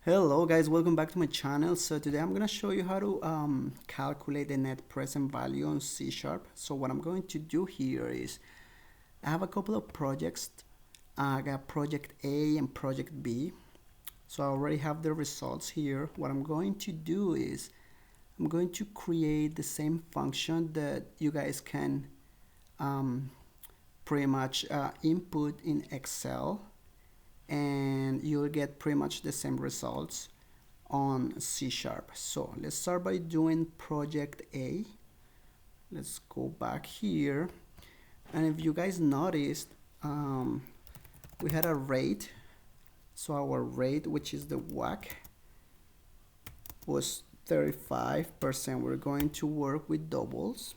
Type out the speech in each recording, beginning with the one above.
Hello guys, welcome back to my channel. So today I'm gonna show you how to calculate the net present value on C Sharp. So what I'm going to do here is I have a couple of projects. I got project A and project B. So I already have the results here. What I'm going to do is I'm going to create the same function that you guys can pretty much input in Excel, and you'll get pretty much the same results on C Sharp. So let's start by doing project A. Let's go back here, and if you guys noticed, we had a rate. So our rate, which is the WACC, was 35%. We're going to work with doubles.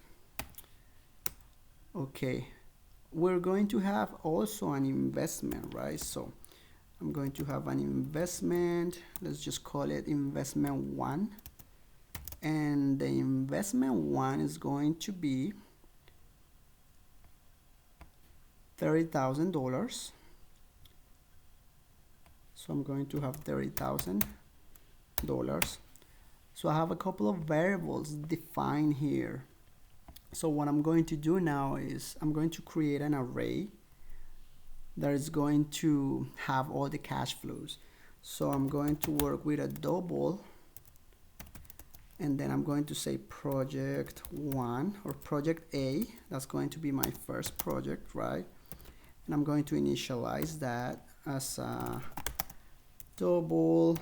Okay, we're going to have also an investment, right? So I'm going to have an investment. Let's just call it investment 1. And the investment 1 is going to be $30,000. So I'm going to have $30,000. So I have a couple of variables defined here. So what I'm going to do now is I'm going to create an array that is going to have all the cash flows. So I'm going to work with a double, and then I'm going to say project 1 or project A. That's going to be my first project, right? And I'm going to initialize that as a double,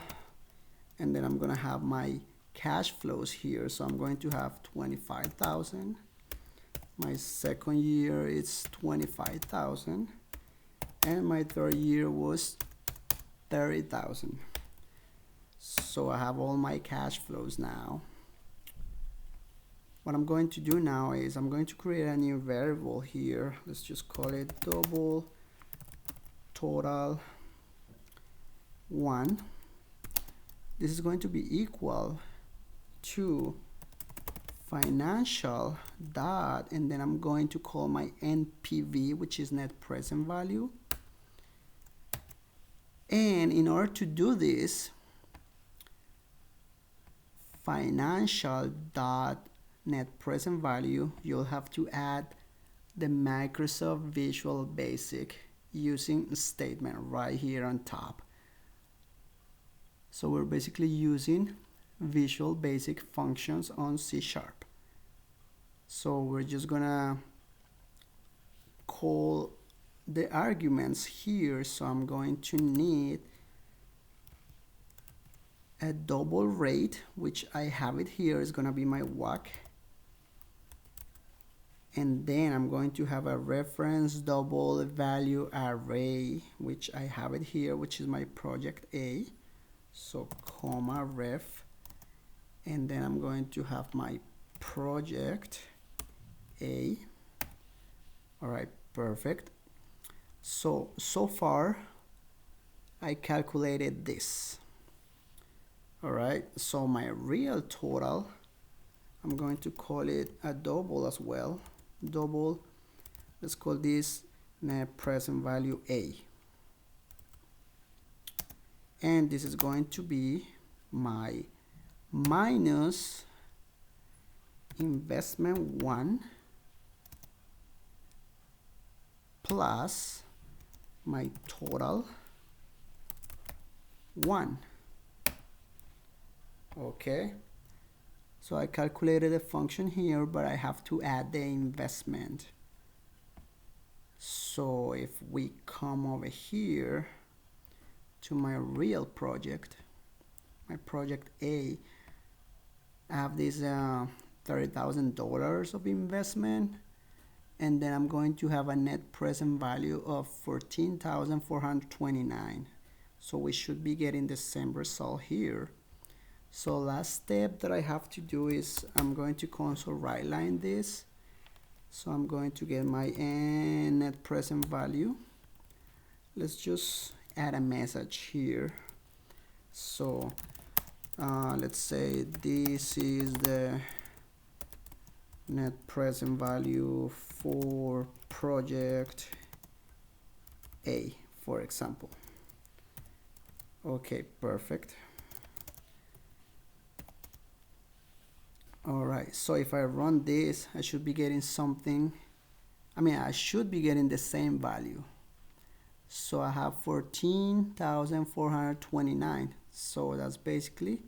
and then I'm going to have my cash flows here. So I'm going to have 25,000. My second year is 25,000, and my third year was 30,000. So I have all my cash flows now. What I'm going to do now is I'm going to create a new variable here. Let's just call it double total 1. This is going to be equal to financial dot, and then I'm going to call my NPV, which is net present value. And in order to do this, financial dot net present value, you'll have to add the Microsoft Visual Basic using a statement right here on top. So we're basically using Visual Basic functions on C Sharp. So we're just gonna call the arguments here. So I'm going to need a double rate, which I have it here, is gonna be my WACC. And then I'm going to have a reference double value array, which I have it here, which is my project A. So comma ref, and then I'm going to have my project A. All right, perfect. So far I calculated this. All right, so my real total, I'm going to call it a double as well. Double, let's call this net present value A. And this is going to be my minus investment 1 plus my total 1. Okay, so I calculated a function here, but I have to add the investment. So if we come over here to my real project, my project A, I have this $30,000 of investment, and then I'm going to have a net present value of 14,429. So we should be getting the same result here. So last step that I have to do is I'm going to console write line this. So I'm going to get my net present value. Let's just add a message here. So let's say this is the net present value for project A, for example. Okay, perfect. Alright, so if I run this, I should be getting something. I should be getting the same value. So I have 14,429. So that's basically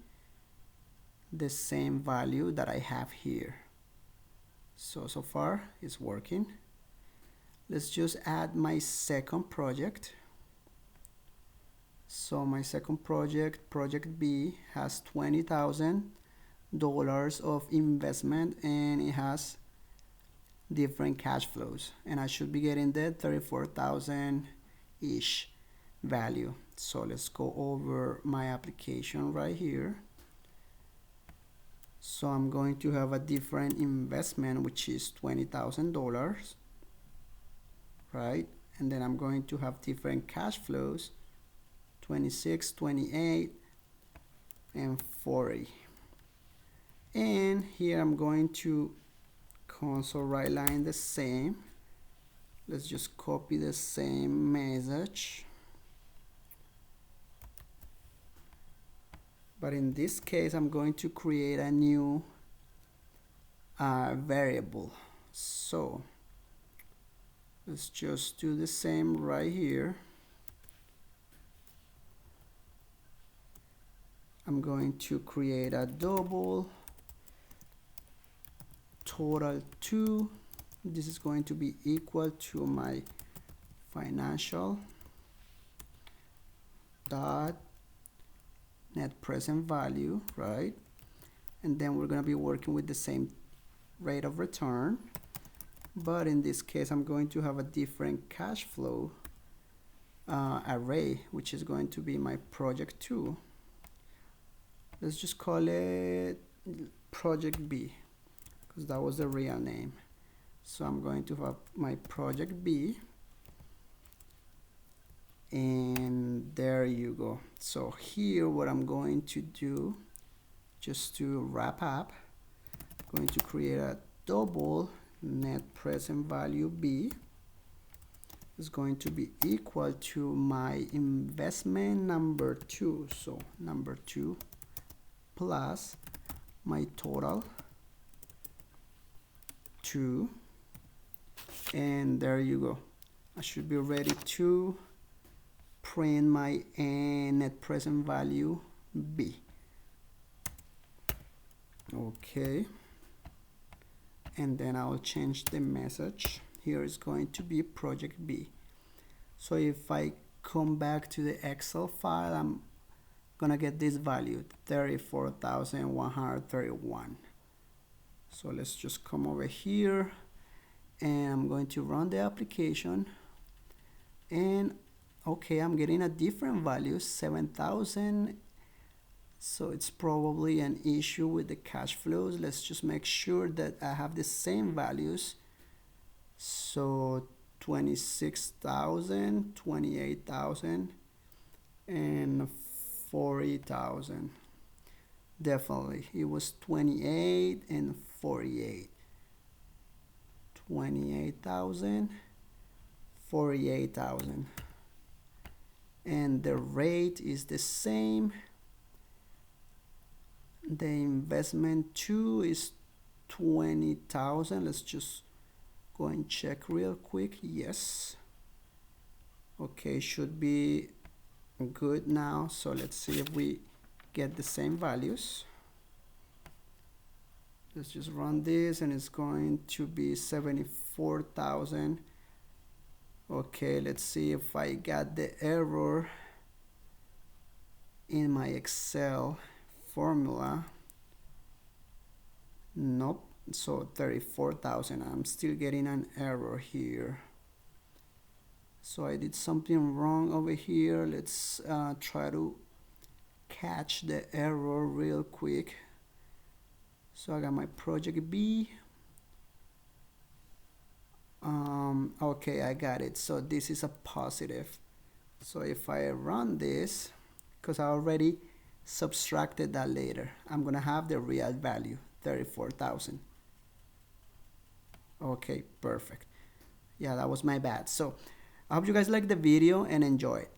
the same value that I have here. So far it's working. Let's just add my second project. So my second project, project B, has $20,000 of investment, and it has different cash flows, and I should be getting the 34,000 ish value. So let's go over my application right here. So I'm going to have a different investment, which is $20,000, right? And then I'm going to have different cash flows, 26, 28, and 40. And here I'm going to console right line the same. Let's just copy the same message, but in this case I'm going to create a new variable. So let's just do the same right here. I'm going to create a double total 2. This is going to be equal to my financial dot net present value, right? And then we're going to be working with the same rate of return, but in this case I'm going to have a different cash flow array, which is going to be my project 2. Let's just call it project B, because that was the real name. So I'm going to have my project B, and there you go. So here what I'm going to do, just to wrap up, I'm going to create a double net present value B is going to be equal to my investment number 2. So number 2 plus my total 2, and there you go. I should be ready to print my net present value B. Okay, and then I'll change the message. Here is going to be project B. So if I come back to the Excel file, I'm gonna get this value, 34,131. So let's just come over here, and I'm going to run the application, and okay, I'm getting a different value, 7,000. So it's probably an issue with the cash flows. Let's just make sure that I have the same values. So 26,000, 28,000, and 40,000. Definitely, it was 28 and 48. 28,000, 48,000. And the rate is the same. The investment 2 is 20,000. Let's just go and check real quick. Yes. Okay, should be good now. So let's see if we get the same values. Let's just run this, and it's going to be 74,000. Okay, let's see if I got the error in my Excel formula. Nope. So 34,000. I'm still getting an error here. So I did something wrong over here. Let's try to catch the error real quick. So I got my project B. Okay, I got it. So this is a positive. So if I run this, because I already subtracted that later, I'm gonna have the real value, 34,000. Okay, perfect. Yeah, that was my bad. So I hope you guys liked the video and enjoy it.